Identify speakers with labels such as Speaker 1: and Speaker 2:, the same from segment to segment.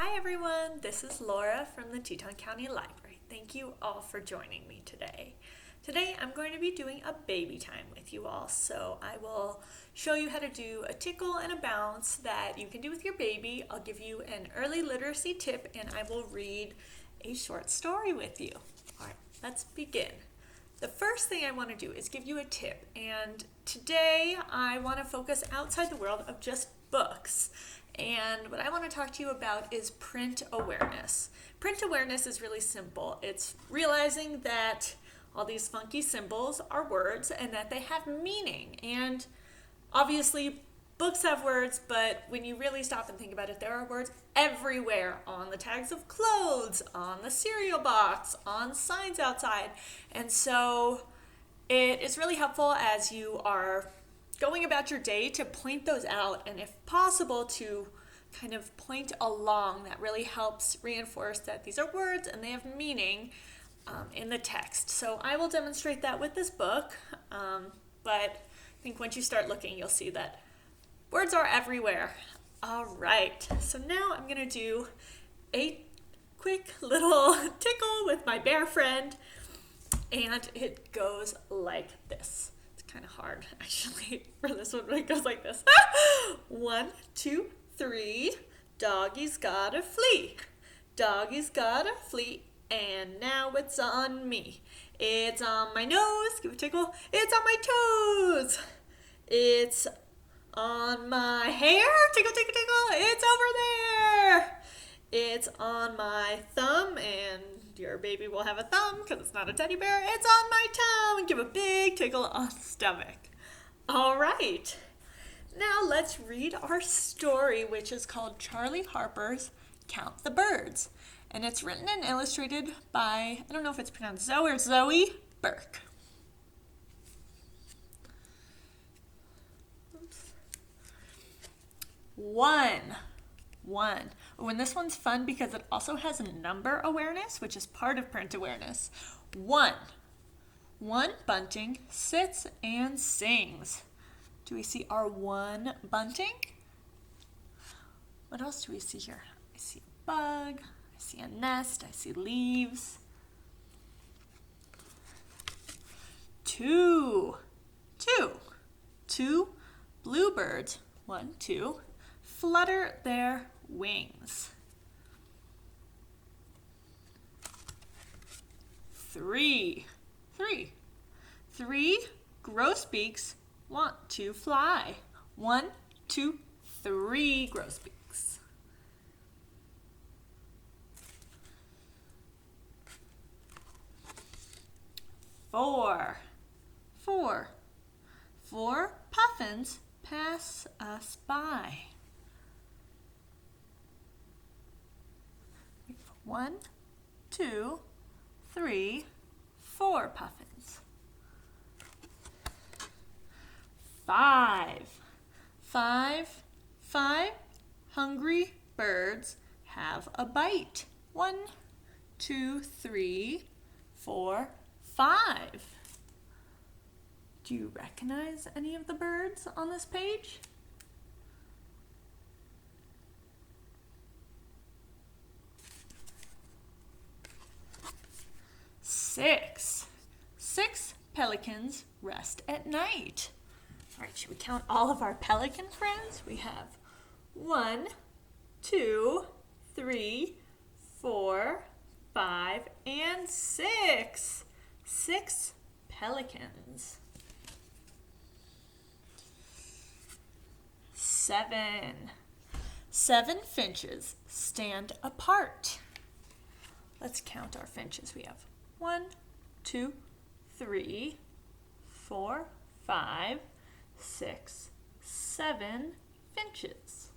Speaker 1: Hi everyone, this is Laura from the Teton County Library. Thank you all for joining me today. Today I'm going to be doing a baby time with you all, so I will show you how to do a tickle and a bounce that you can do with your baby. I'll give you an early literacy tip and I will read a short story with you. Alright, let's begin. The first thing I want to do is give you a tip, and today I want to focus outside the world of just books. And what I want to talk to you about is print awareness. Print awareness is really simple. It's realizing that all these funky symbols are words and that they have meaning. And obviously, books have words, but when you really stop and think about it, there are words everywhere on the tags of clothes, on the cereal box, on signs outside. And so it is really helpful as you are going about your day to point those out, and if possible to kind of point along. That really helps reinforce that these are words and they have meaning in the text. So I will demonstrate that with this book, but I think once you start looking you'll see that words are everywhere. Alright, so now I'm going to do a quick little tickle with my bear friend, and it goes like this. Kind of hard actually for this one, but it goes like this. 1, 2, 3, doggy's gotta flee. Doggy's gotta flee, and now it's on me. It's on my nose, give a tickle. It's on my toes. It's on my hair, tickle, tickle, tickle. It's over there. It's on my thumb, and your baby will have a thumb because it's not a teddy bear. It's on my tongue. Give a big tickle on the stomach. All right. Now let's read our story, which is called Charley Harper's Count the Birds. And it's written and illustrated by, I don't know if it's pronounced Zoe or Zoe Burke. Oops. One. Oh, and this one's fun because it also has a number awareness, which is part of print awareness. One bunting sits and sings. Do we see our one bunting? What else do we see here? I see a bug, I see a nest, I see leaves. Two bluebirds, 1, 2, flutter their wings. 3 grosbeaks want to fly. 1, 2, 3 grosbeaks. 4 puffins pass us by. 1, 2, 3, 4 puffins. 5 hungry birds have a bite. 1, 2, 3, 4, 5. Do you recognize any of the birds on this page? 6 pelicans rest at night. All right, should we count all of our pelican friends? We have 1, 2, 3, 4, 5, and 6. 6 pelicans. 7 finches stand apart. Let's count our finches. We have 1, 2, 3, 4, 5, 6, 7 finches.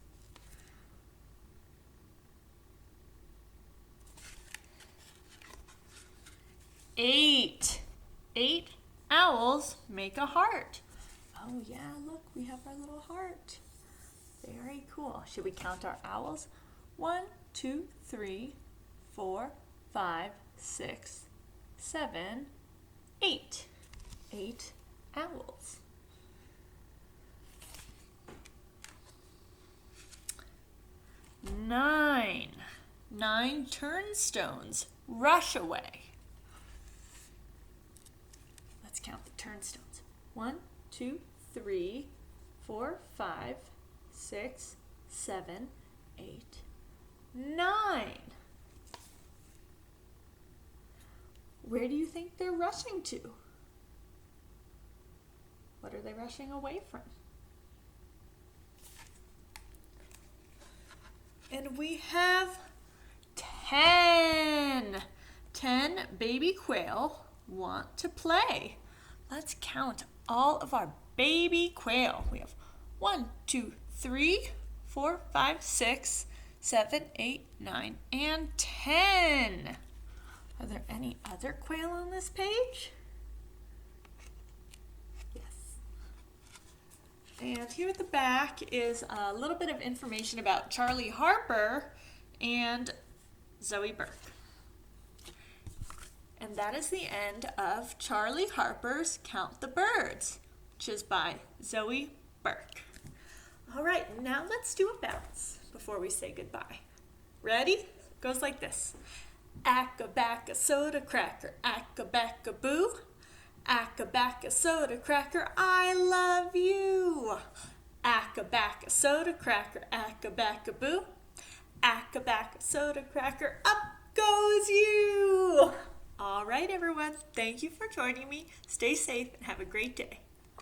Speaker 1: 8 owls make a heart. Oh yeah, look, we have our little heart. Very cool. Should we count our owls? 1, 2, 3, 4, 5, 6, 7, 8. 8 owls. 9 9 turnstones rush away. Let's count the turnstones. 1, 2, 3, 4, 5, 6, 7, 8, 9. Where do you think they're rushing to? What are they rushing away from? And we have 10. 10 baby quail want to play. Let's count all of our baby quail. We have 1, 2, 3, 4, 5, 6, 7, 8, 9, and 10. Are there any other quail on this page? And here at the back is a little bit of information about Charley Harper and Zoe Burke. And that is the end of Charley Harper's Count the Birds, which is by Zoe Burke. All right, now let's do a bounce before we say goodbye. Ready? It goes like this. Acca-bacca soda cracker, acca-bacca-boo. Acca-bacca soda cracker, I love you. Acca-bacca soda cracker, acca-bacca-boo. Acca-bacca soda cracker, up goes you. All right, everyone. Thank you for joining me. Stay safe and have a great day.